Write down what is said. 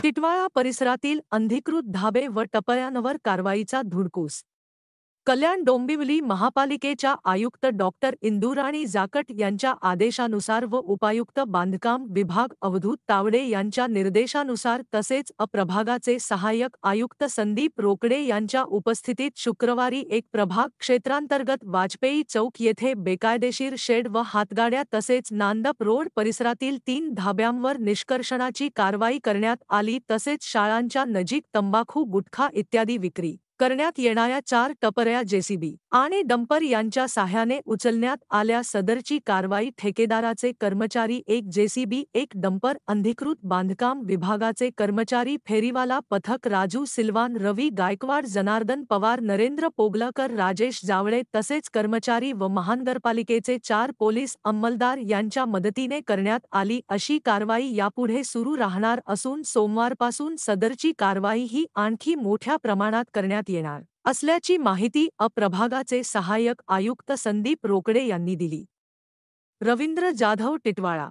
टिटवाळा परिसरातील अनधिकृत धाबे व टपऱ्यांवर कारवाईचा धुडकूस. कल्याण डोंबिवली महापालिकेच्या आयुक्त डॉक्टर इंदुराणी जाकट यांच्या आदेशानुसार व उपायुक्त बांधकाम विभाग अवधूत तावडे यांच्या निर्देशानुसार तसेच अप्रभागाचे सहाय्यक आयुक्त संदीप रोकडे यांच्या उपस्थितीत शुक्रवारी एक प्रभाग क्षेत्रांतर्गत वाजपेयी चौक येथे बेकायदेशीर शेड व हातगाड्या तसेच नांदप रोड परिसरातील 3 धाब्यांवर निष्कर्षणाची कारवाई करण्यात आली. तसेच शाळांच्या नजीक तंबाखू गुटखा इत्यादी विक्री करण्यात येणाऱ्या 4 टपऱ्या जेसीबी आणि डंपर यांच्या साह्याने उचलण्यात आल्या. सदरची कारवाई ठेकेदाराचे कर्मचारी, एक जेसीबी, एक डंपर, अनधिकृत बांधकाम विभागाचे कर्मचारी, फेरीवाला पथक, राजू सिल्वान, रवी गायकवाड, जनार्दन पवार, नरेंद्र पोगलकर, राजेश जावळे तसेच कर्मचारी व महानगरपालिकेचे 4 पोलीस अंमलदार यांच्या मदतीने करण्यात आली. अशी कारवाई यापुढे सुरू राहणार असून सोमवारपासून सदरची कारवाई ही आणखी मोठ्या प्रमाणात करण्यात येणार असल्याची माहिती अप्रभागाचे सहाय्यक आयुक्त संदीप रोकडे यांनी दिली. रवींद्र जाधव, टिटवाळा.